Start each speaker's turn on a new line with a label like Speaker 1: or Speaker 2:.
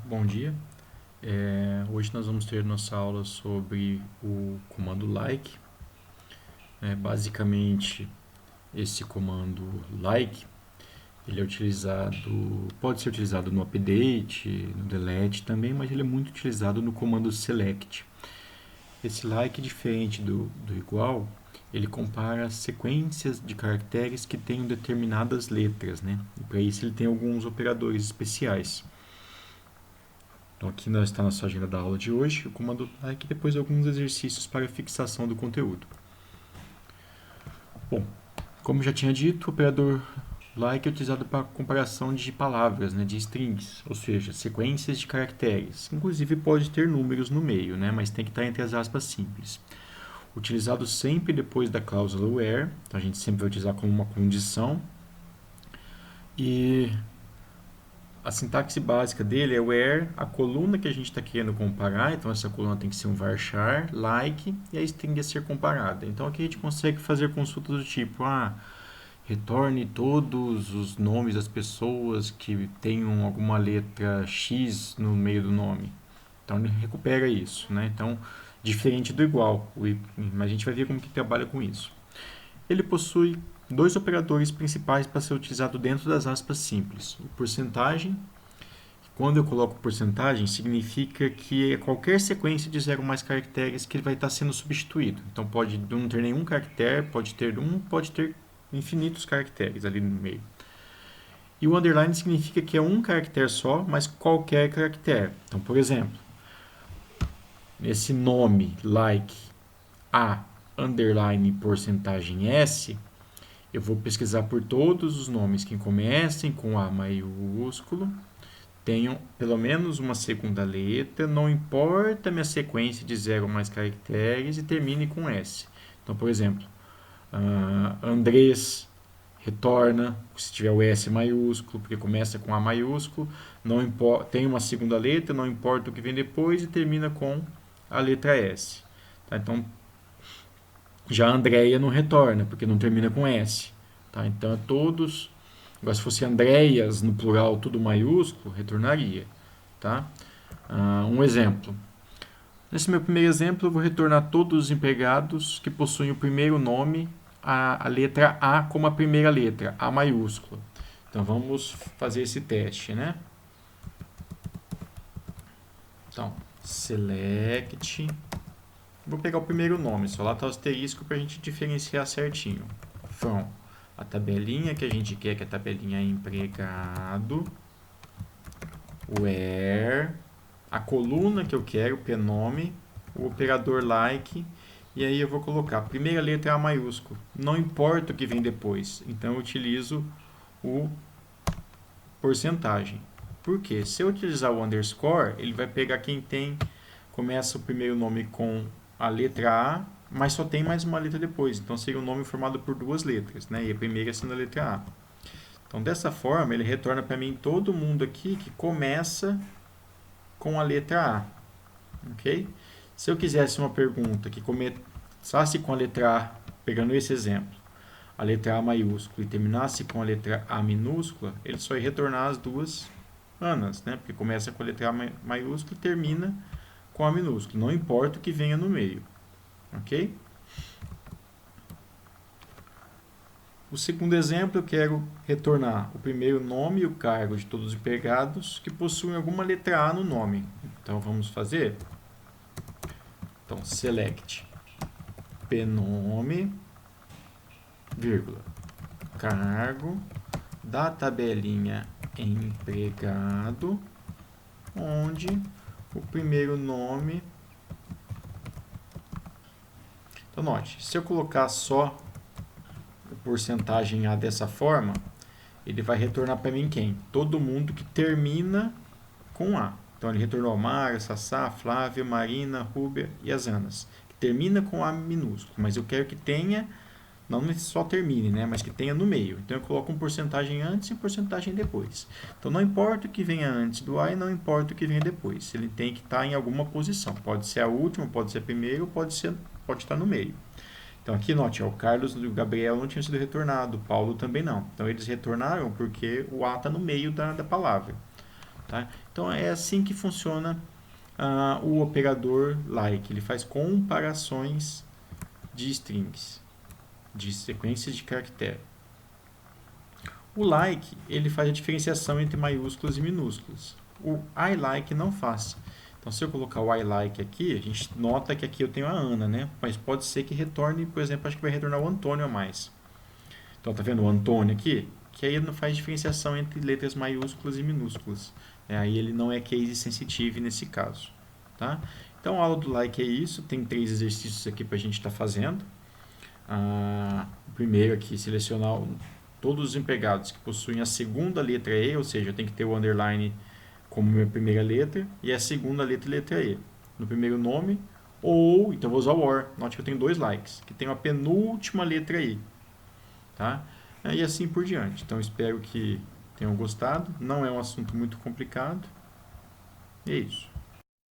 Speaker 1: Bom dia. Hoje nós vamos ter nossa aula sobre o comando like. Basicamente, esse comando like ele é utilizado, pode ser utilizado no update, no delete também, mas ele é muito utilizado no comando select. Esse like, diferente do igual, ele compara sequências de caracteres que tenham determinadas letras, né? E para isso ele tem alguns operadores especiais. Então aqui está a nossa agenda da aula de hoje, o comando like e depois alguns exercícios para fixação do conteúdo. Bom, como já tinha dito, o operador like é utilizado para comparação de palavras, né, de strings, ou seja, sequências de caracteres. Inclusive pode ter números no meio, né, mas tem que estar entre as aspas simples. Utilizado sempre depois da cláusula where, então a gente sempre vai utilizar como uma condição. E a sintaxe básica dele é where, a coluna que a gente está querendo comparar, então essa coluna tem que ser um varchar, like, e a string a ser comparada. Então aqui a gente consegue fazer consultas do tipo, retorne todos os nomes das pessoas que tenham alguma letra X no meio do nome. Então ele recupera isso, né? Então, diferente do igual, mas a gente vai ver como que trabalha com isso. Ele possui dois operadores principais para ser utilizado dentro das aspas simples. O porcentagem. Quando eu coloco porcentagem, significa que é qualquer sequência de 0 ou mais caracteres que ele vai estar sendo substituído. Então pode não ter nenhum caractere, pode ter infinitos caracteres ali no meio. E o underline significa que é um caractere só, mas qualquer caractere. Então, por exemplo, nesse nome like a underline porcentagem s, eu vou pesquisar por todos os nomes que comecem com A maiúsculo, tenham pelo menos uma segunda letra, não importa a minha sequência de 0 ou mais caracteres, e termine com S. Então, por exemplo, Andrés retorna, se tiver o S maiúsculo, porque começa com A maiúsculo, não importa, tem uma segunda letra, não importa o que vem depois, e termina com a letra S. Tá? Então, já a Andréia não retorna, porque não termina com S. Tá? Então, todos. Agora, se fosse Andréias no plural, tudo maiúsculo, retornaria. Tá? Um exemplo. Nesse meu primeiro exemplo, eu vou retornar todos os empregados que possuem o primeiro nome, a letra A como a primeira letra, A maiúscula. Então, vamos fazer esse teste, né? Então, select. Vou pegar o primeiro nome, só lá está o asterisco para a gente diferenciar certinho. From a tabelinha que a gente quer, que é a tabelinha empregado, where, a coluna que eu quero, pnome, o operador like, e aí eu vou colocar a primeira letra A maiúsculo, não importa o que vem depois, então eu utilizo o porcentagem. Por quê? Se eu utilizar o underscore, ele vai pegar quem começa o primeiro nome com a letra A, mas só tem mais uma letra depois. Então seria um nome formado por duas letras, né? E a primeira sendo a letra A. Então dessa forma ele retorna para mim todo mundo aqui que começa com a letra A. Ok? Se eu quisesse uma pergunta que começasse com a letra A, pegando esse exemplo, a letra A maiúscula e terminasse com a letra A minúscula, ele só ia retornar as duas Anas, né? Porque começa com a letra A maiúscula e termina com A minúscula. Não importa o que venha no meio. Ok? O segundo exemplo, eu quero retornar o primeiro nome e o cargo de todos os empregados que possuem alguma letra A no nome. Então, vamos fazer? Então, select pnome, vírgula, cargo da tabelinha empregado, onde o primeiro nome. Então, note, se eu colocar só a porcentagem A dessa forma, ele vai retornar para mim quem? Todo mundo que termina com A. Então, ele retornou a Mara, Sassá, Flávia, Marina, Rúbia e as Anas, que termina com A minúsculo, mas eu quero que tenha, não só termine, né, mas que tenha no meio. Então, eu coloco uma porcentagem antes e uma porcentagem depois. Então, não importa o que venha antes do A e não importa o que venha depois. Ele tem que estar em alguma posição. Pode ser a última, pode ser a primeira, ou pode estar no meio. Então, aqui, note, o Carlos e o Gabriel não tinham sido retornados, o Paulo também não. Então, eles retornaram porque o A está no meio da palavra. tá? Então é assim que funciona o operador like. Ele faz comparações de strings, de sequências de caractere. O like, ele faz a diferenciação entre maiúsculas e minúsculas. O I like não faz. Então, se eu colocar o I like aqui, a gente nota que aqui eu tenho a Ana, né? Mas pode ser que retorne, por exemplo, acho que vai retornar o Antônio a mais. Então, tá vendo o Antônio aqui? Que aí ele não faz diferenciação entre letras maiúsculas e minúsculas. Aí ele não é case sensitive nesse caso. Tá? Então, a aula do like é isso. Tem 3 exercícios aqui para a gente estar fazendo. O primeiro aqui, selecionar todos os empregados que possuem a segunda letra E, ou seja, eu tenho que ter o underline como minha primeira letra e a segunda letra E no primeiro nome, ou, então vou usar o OR, note que eu tenho 2 likes, que tem a penúltima letra I, tá? E assim por diante. Então espero que tenham gostado, não é um assunto muito complicado, e é isso.